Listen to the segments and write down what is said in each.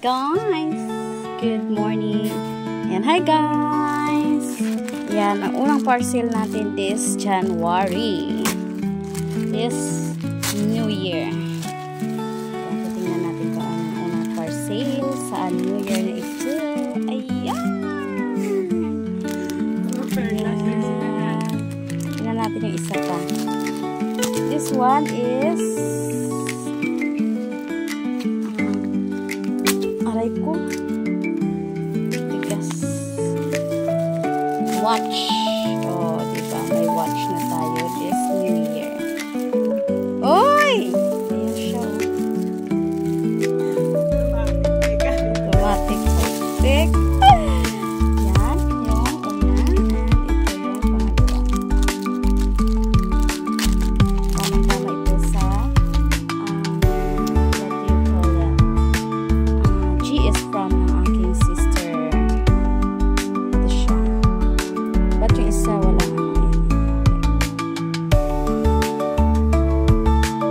guys! Good morning! Yan, hi guys! Yan, ang unang parcel natin this January. This New Year. Yan, tingnan natin kung ang unang parcel sa New Year na ito. Ayan! Tingnan natin yung isa pa. This one is aray ko. Tigas. Watch. Oh, diba? May watch na tayo this New Year. Oy! Ayan siya. Automatic pag-pick. Yan. Yung una. And ito yung pangalawa. Tamang-tama ito sa what do you call that? She is from ng aking sister. Ito siya. Ba't yung isa wala ano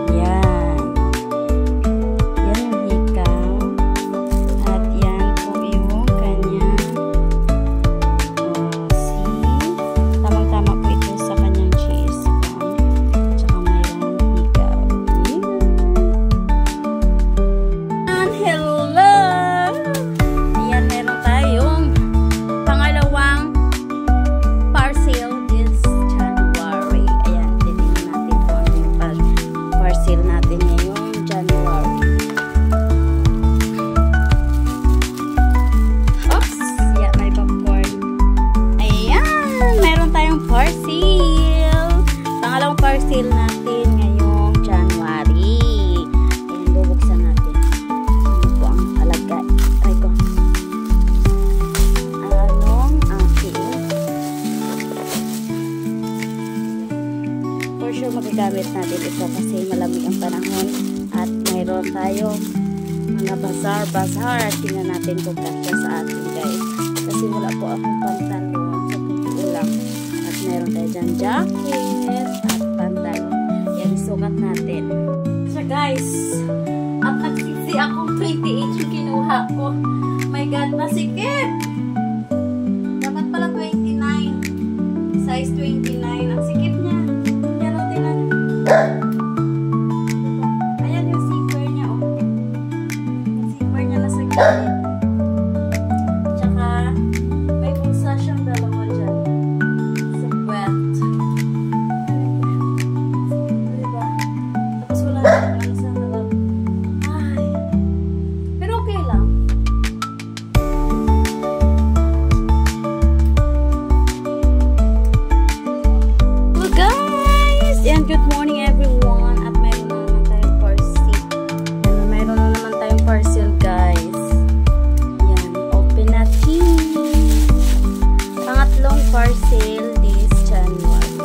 yan? Yan yung hikaw. At yan po yung kanyang see? Tamang-tama po ito sa kanyang cheese from. Tsaka mayroong hikaw. Hello! Ayan, meron tayong pangalawang parcel this January. Ayan, titignan natin kung ano yung parcel natin ngayong January. Oops! Yan, may popcorn. Ayan! Meron tayong parcel! Pangalawang parcel natin ngayong January. Ayan, bubuksan natin. Ano po ang alagay? Ay ko. Anong aking? For sure magagamit natin ito kasi malamig ang panahon at mayroon tayong mga bazar. Tingnan natin kung kasya sa atin guys. Kasi wala po akong pantalon sa totoo lang. At mayroon tayo dyan jacket at pantalon. Yan, isukat natin. So guys, at nagsisi akong 28 yung kinuha ko. My God, masikip! Dapat pala 29. Size 29. Ang sikip niya. Yan o, tinan. Ayan yung zipper niya, oh. Yung zipper niya nasa gilid. Tsaka, may pulsa siyang dalawa dyan. Sa puwet. Diba? Tapos wala na ano sa harap. Ay. Pero okay lang. Well guys! And good morning everyone. At mayroon na naman tayong parcel. Mayroon na naman tayong parcel guys. Yan. Open natin. Pangatlong parcel this January.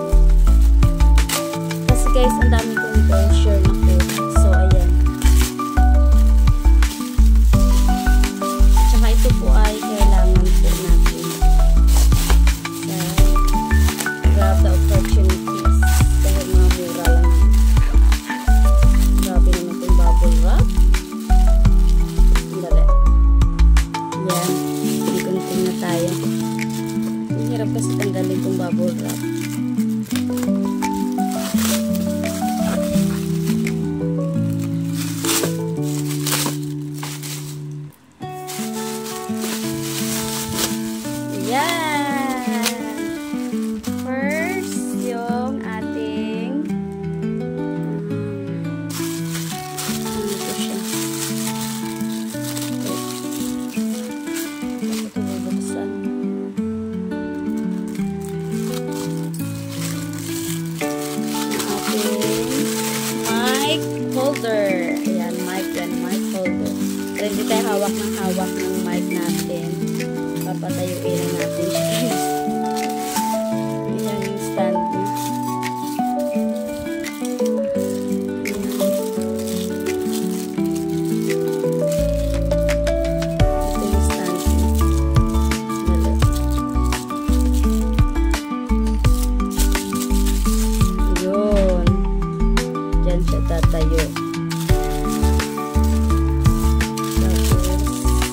Kasi guys, ang dami kong brochure na po. So ayan. Tsaka ito po ay kailangan po natin. So, grab the opportunities. Dahil mga mura lang. Grabe naman itong bubble wrap. Ang dali. Yan. Gunting na tayo. Ang hirap kasi tanggalin itong bubble wrap. Yan! First, yung ating ano ito siya? Ito bubuksan. Yung ating mic holder. Ayan, mic and mic holder. Pero hindi tayo hawak ng mic natin. Papatayuin na natin siya. Ayan yung stand niya. Ito yung stand niya. Dali. Yun. Diyan siya tatayo. Tapos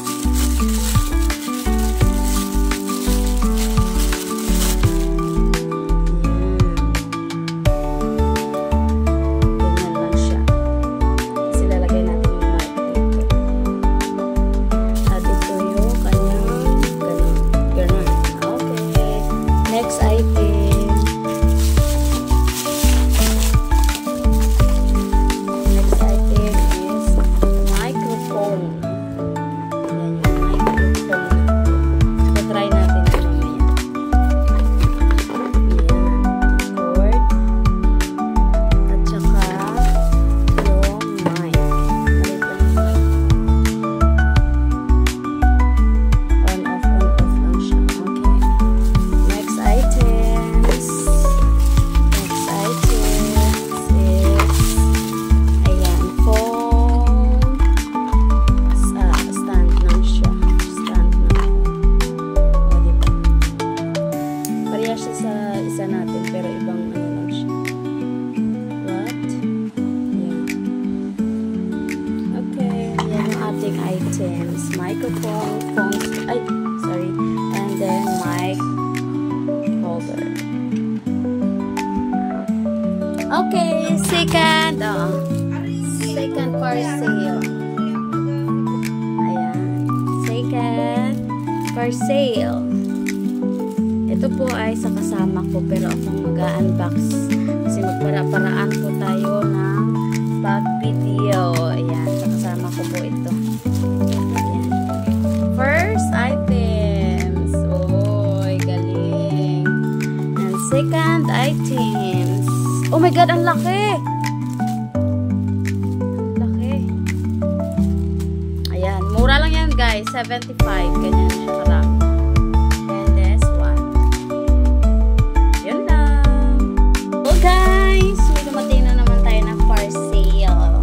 following items: microphone, phones, sorry, and then mic holder. Okay, second parcel. Ayan, second parcel. Ito po ay sa kasama ko, pero akong mag-unbox kasi magpara-paraan po tayo ng back video. Ayan, sa kasama ko po ito. Ayan. First items. Oy, galing. And second items. Oh my God, ang laki! Ang laki. Ayan, mura lang yan guys. 75. Ganyan siya karami. Guys, may dumating na naman tayo ng parcel.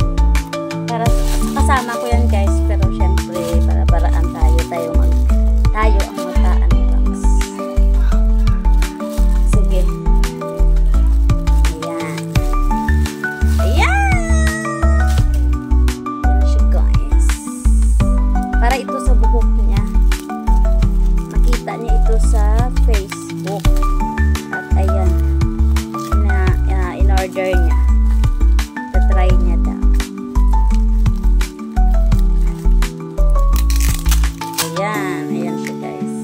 Para kasama ko yan guys, pero syempre para-paraan tayo ang magka-unbox. Sige. Ayan. Yan siya guys. Para ito sa buhok niya. Makita niya ito sa Facebook. At ayan. Order niya. Try niya daw. Ayan siya guys.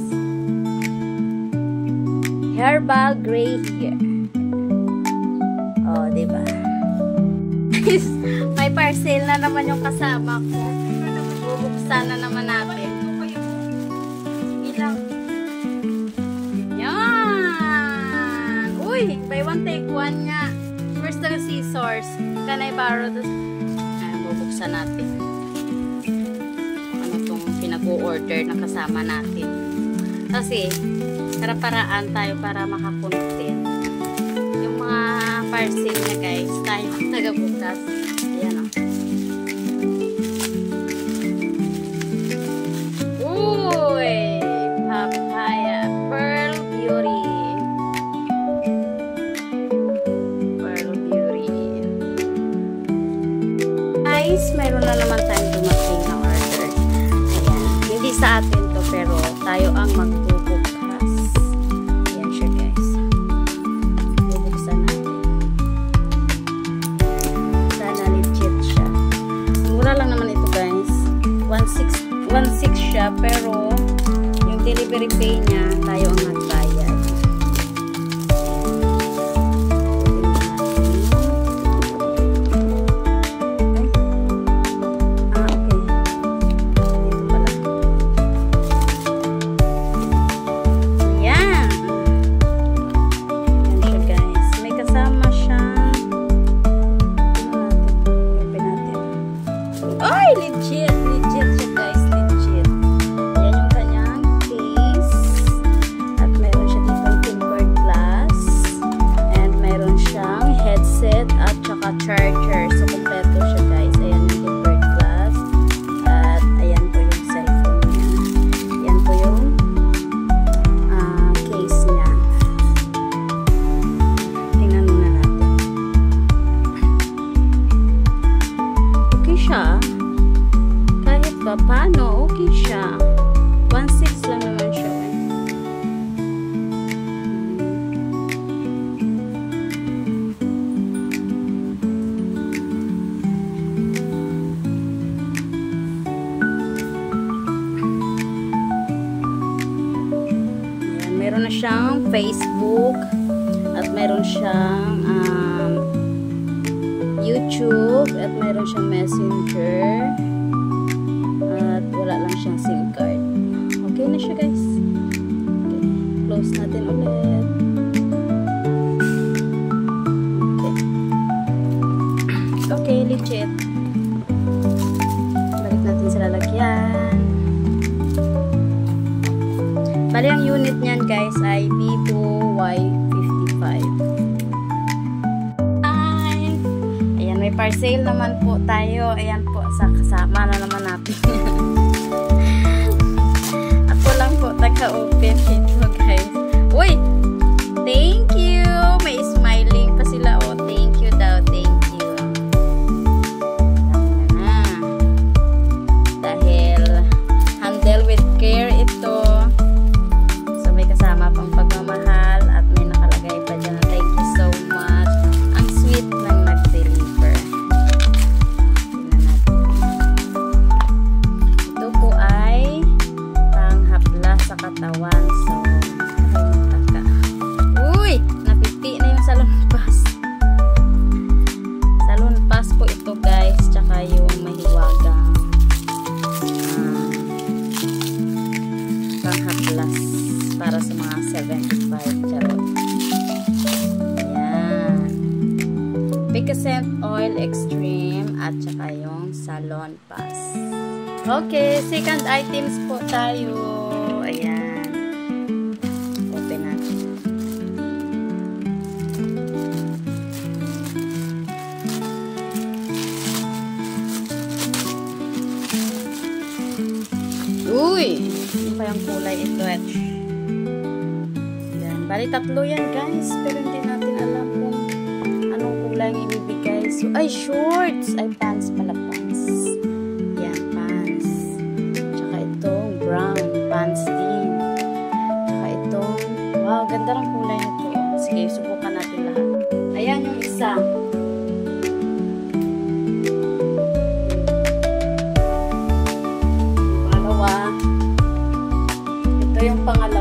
Herbal gray hair. Oh, diba? May parcel na naman yung kasama ko. Bubuksan na naman natin. Ilang. Yan. Uy, buy one take one nga. First the scissors. Can I borrow this? Bubuksan natin. Ano itong pinag-o-order na kasama natin. Kasi, para-paraan tayo para makakontent. Yung mga parcel na guys, tayo taga-bukas. Ayan o. Uy! Papaya. Pearl Beauty. Guys, mayroon na naman tayong dumating na order. Ayan. Hindi sa atin to, pero tayo ang magbubukas. Ayan siya guys. Bubuksan natin. Sana legit siya. Mura lang naman ito guys. 1.6 siya, pero yung delivery pay niya, tayo ang nagbayad. Legit siya guys, legit. Yan yung kanyang case. At meron siya ditong tempered glass. And meron siyang headset at saka charger. So, kompleto siya guys. Ayan yung tempered glass. At ayan po yung cellphone niya. Ayan po yung case niya. Tingnan muna natin. Okay siya. Paano? Okay siya. 1.6 lang naman siya. Ayan, meron na siyang Facebook at meron siyang YouTube at meron siyang Messenger. At wala lang siyang SIM card. Okay na siya guys. Okay. Close natin ulit. Okay, legit. Balik natin sa lalagyan. Bali ang unit niyan guys ay Vivo Y55. Ayan, may parcel naman po tayo. Ayan po, sa kasama na naman natin. Ako lang po taga-open ito guys. Uy! Thank you! May smiling pa sila. Oh, thank you daw. Thank you. Dahil katawan. So, taka. Uy! Napipi na yung salon pass. Salon pass po ito guys. Tsaka yung mahiwagang panghaplas para sa mga 75 charot. Ayan. Picascent Oil Extreme at tsaka yung salon pass. Okay, second items po tayo. Ayan. Open natin. Uy! Ano pa yung kulay ito? Ayan. Bali tatlo yan guys. Pero hindi natin alam kung anong kulay ang ibibigay. So, ay, shorts! Ay, pants pala, pants. Ayan, pants. Tsaka itong brown pants din. Tsaka itong, wow, ganda ng kulay nito. Sige, subukan natin lahat. Ayan yung isa. Pangalawa. Ito yung pangalawa.